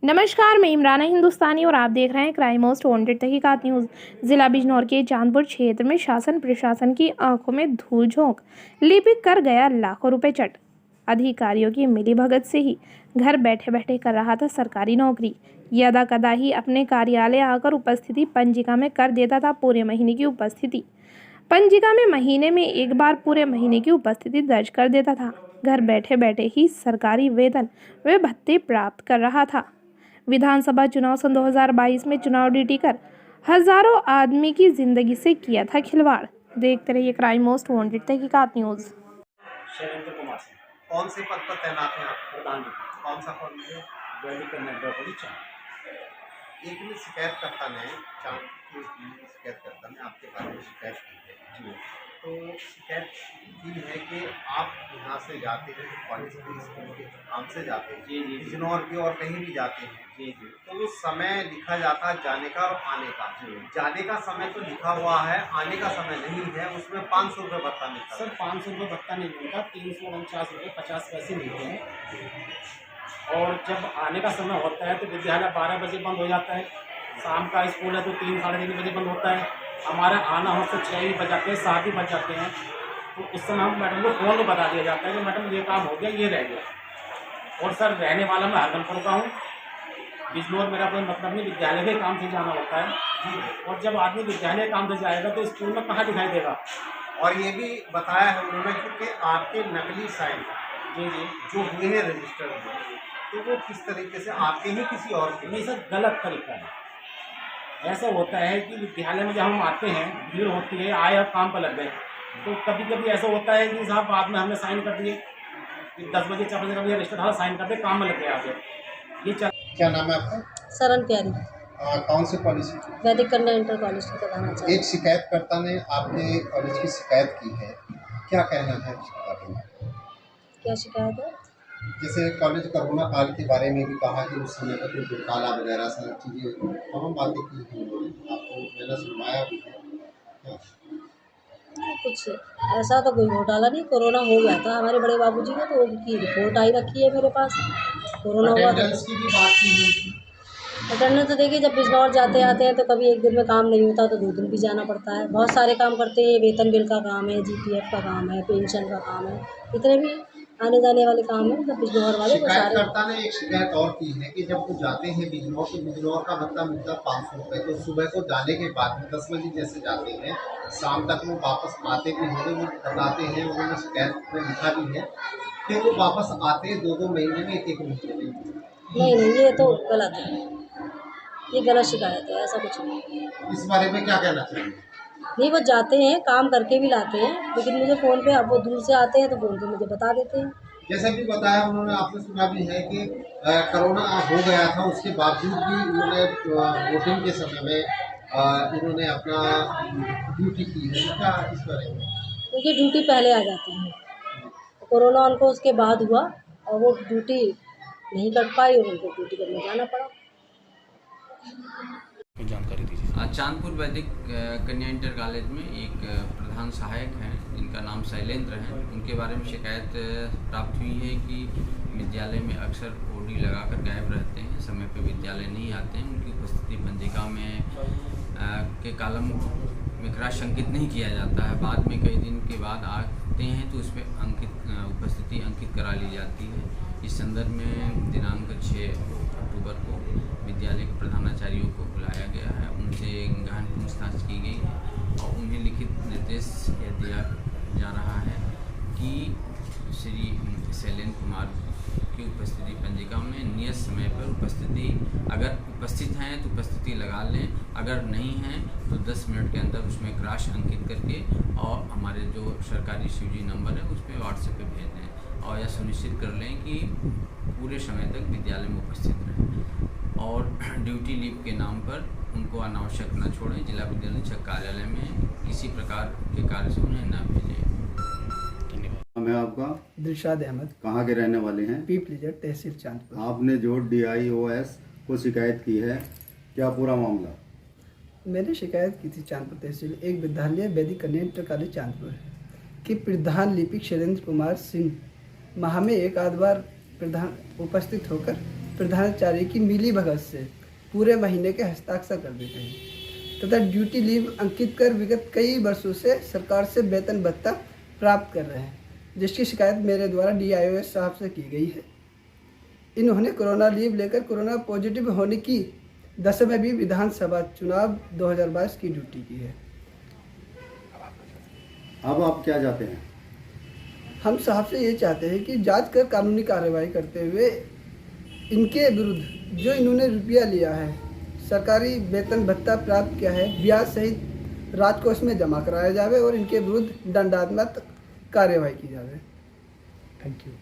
नमस्कार, मैं इमराना हिंदुस्तानी और आप देख रहे हैं क्राइम मोस्ट वांटेड तहकीकात न्यूज़। जिला बिजनौर के चांदपुर क्षेत्र में शासन प्रशासन की आंखों में धूल झोंक लिपिक कर गया लाखों रुपए चट। अधिकारियों की मिलीभगत से ही घर बैठे बैठे कर रहा था सरकारी नौकरी। यदा कदा ही अपने कार्यालय आकर उपस्थिति पंजिका में कर देता था पूरे महीने की उपस्थिति। पंजिका में महीने में एक बार पूरे महीने की उपस्थिति दर्ज कर देता था। घर बैठे बैठे ही सरकारी वेतन व भत्ते प्राप्त कर रहा था। विधानसभा चुनाव सन 2022 में चुनाव ड्यूटी कर हजारों आदमी की जिंदगी से किया था खिलवाड़। देखते रहिए क्राइम मोस्ट वांटेड तहकीकात न्यूज़। शैलेंद्र कुमार सिंह, कौन से पद पर तैनात हैं आप? प्रधान कौन सा पद है? वैदिक कन्या परीक्षा। एक भी शिकायतकर्ता ने चांद के शिकायतकर्ता ने आपके बारे में शिकायत की है जी तो शिकायत की है कि आप यहाँ से जाते हैं कॉलेज के स्कूल के काम से जाते हैं जी जी बिजनौर के और कहीं भी जाते हैं जी जी तो वो समय लिखा जाता है जाने का और आने का। जी। जाने का समय तो लिखा हुआ है, आने का समय नहीं है। उसमें 500 रुपये भत्ता मिलता सर 500 रुपये भत्ता नहीं मिलता, 349 रुपये 50 पैसे मिलते हैं। और जब आने का समय होता है तो विद्यालय 12 बजे बंद हो जाता है। शाम का स्कूल है तो 3 साढ़े 3 बजे बंद होता है। हमारा आना हो तो 6 भी बज जाते हैं, 7 भी बज जाते हैं। तो उस समय हम मैडम को फ़ोन पर बता दिया जाता है कि मैडम ये काम हो गया, ये रह गया। और सर रहने वाला मैं हरगनपुर का हूँ। बिजनौर मेरा कोई मतलब नहीं, विद्यालय के काम से जाना होता है। और जब आदमी विद्यालय काम से जाएगा तो स्कूल में कहाँ दिखाई देगा। और ये भी बताया है उन्होंने कि आपके नकली साइन जी जी जो हुए हैं रजिस्टर में तो वो किस तरीके से आपके ही किसी और के नहीं सर, गलत तरीका है। ऐसा होता है कि विद्यालय में जब हम आते हैं भीड़ होती है, आए और काम पर लग गए, तो कभी कभी ऐसा होता है कि साहब बाद में हमने साइन कर दिए कि 10 बजे 4 बजे का रजिस्टर था, साइन कर दे, काम में लग गए आगे। ये चल क्या नाम है आपका? सरन प्यारी, कौन सी पॉलिसी? वैदिक कन्या इंटर कॉलेज के प्रधान आचार्य। एक शिकायतकर्ता ने आपके कॉलेज की शिकायत की है, क्या कहना है उसके बारे में? क्या शिकायत है? जैसे कॉलेज कोरोना काल के बारे में भी कहा कि उस समय पर कोई घोटाला वगैरह सारी चीज़ें तमाम बातें की हैं उन्होंने, आपको मैंने सुनवाया भी है। हाँ। कुछ ऐसा तो कोई घोटाला नहीं। कोरोना हो गया था हमारे बड़े बाबूजी को, तो उनकी रिपोर्ट आई रखी है मेरे पास। कोरोना हुआ था। अटेंडेंस की भी बात की हुई थी। अटेंडेंस तो देखिए, जब बिजनौर जाते आते हैं तो कभी एक दिन में काम नहीं होता तो 2 दिन भी जाना पड़ता है। बहुत सारे काम करते हैं, वेतन बिल का काम है, जीपीएफ का काम है, पेंशन का काम है, इतने भी आने जाने वाले काम हैं। मतलब बिजनौर वाले वो सारे। शिकायतकर्ता ने एक शिकायत और की है कि जब वो जाते हैं बिजनौर तो बिजनौर का भत्ता मिलता है 500 रुपये। तो सुबह को जाने के बाद में 10 बजे जैसे जाते हैं, शाम तक वो वापस आते भी होंगे, वो बताते हैं, उन्होंने शिकायत में लिखा भी है कि वो वापस आते हैं 2-2 महीने में, 1-1 महीने में। नहीं, ये तो गलत है। ये गलत शिकायत है, ऐसा कुछ नहीं। इस बारे में क्या कहना चाहिए? नहीं, वो जाते हैं, काम करके भी लाते हैं, लेकिन मुझे फ़ोन पे, अब वो दूर से आते हैं तो फ़ोन पे मुझे बता देते हैं। जैसे भी बताया उन्होंने, आपने सुना भी है कि कोरोना हो गया था, उसके बावजूद भी उन्होंने वोटिंग के समय में इन्होंने अपना ड्यूटी की है। क्या इस बारे में? उनकी ड्यूटी पहले आ जाती है, कोरोना उनको उसके बाद हुआ और वो ड्यूटी नहीं कर पाई और उनको ड्यूटी करने जाना पड़ा। जानकारी दीजिए। चांदपुर वैदिक कन्या इंटर कॉलेज में एक प्रधान सहायक हैं जिनका नाम शैलेंद्र हैं। उनके बारे में शिकायत प्राप्त हुई है कि विद्यालय में अक्सर ओडी लगाकर गायब रहते हैं, समय पे विद्यालय नहीं आते हैं। उनकी उपस्थिति पंजिका में के कॉलम में क्रॉस अंकित नहीं किया जाता है। बाद में कई दिन के बाद आते हैं तो उसमें उपस्थिति अंकित करा ली जाती है। इस संदर्भ में दिनांक 6 अक्टूबर को विद्यालय के प्रधानाचार्यों को बुलाया गया है, उनसे गहन पूछताछ की गई है और उन्हें लिखित निर्देश यह दिया जा रहा है कि श्री शैलेंद्र कुमार की उपस्थिति पंजिका में नियत समय पर उपस्थिति, अगर उपस्थित हैं तो उपस्थिति लगा लें, अगर नहीं हैं तो 10 मिनट के अंदर उसमें क्रॉस अंकित करके और हमारे जो सरकारी शिवजी नंबर है उस पर व्हाट्सएप पे भेज दें और यह सुनिश्चित कर लें कि पूरे समय तक विद्यालय में उपस्थित रहें और ड्यूटी लीव के नाम पर उनको अनावश्यक न छोड़ें। जिला विद्यालय कार्यालय में किसी प्रकार के कार्य से उन्हें न भेजें। मैं आपका दिलशाद अहमद, कहाँ के रहने वाले हैं? पीपलीजर तहसील चांदपुर। आपने जो DIOS को शिकायत की है, क्या पूरा मामला? मैंने शिकायत की थी चांदपुर तहसील एक विद्यालय वैदिक कन्या इंटर कॉलेज चांदपुर कि प्रधान लिपिक शैलेंद्र कुमार सिंह माह में एक आध बार प्रधान उपस्थित होकर प्रधानाचार्य की मिली भगत से पूरे महीने के हस्ताक्षर कर देते हैं तथा ड्यूटी लीव अंकित कर विगत कई वर्षों से सरकार से वेतन भत्ता प्राप्त कर रहे हैं, जिसकी शिकायत मेरे द्वारा DIOS साहब से की गई है। इन्होंने कोरोना लीव लेकर कोरोना पॉजिटिव होने की दशा में भी विधानसभा चुनाव 2022 की ड्यूटी की है। अब आप क्या चाहते हैं? हम साहब से ये चाहते हैं कि जांच कर कानूनी कार्रवाई करते हुए इनके विरुद्ध जो इन्होंने रुपया लिया है, सरकारी वेतन भत्ता प्राप्त किया है, ब्याज सहित राजकोष में जमा कराया जाए और इनके विरुद्ध दंडात्मक कार्रवाई की जाए। Thank you.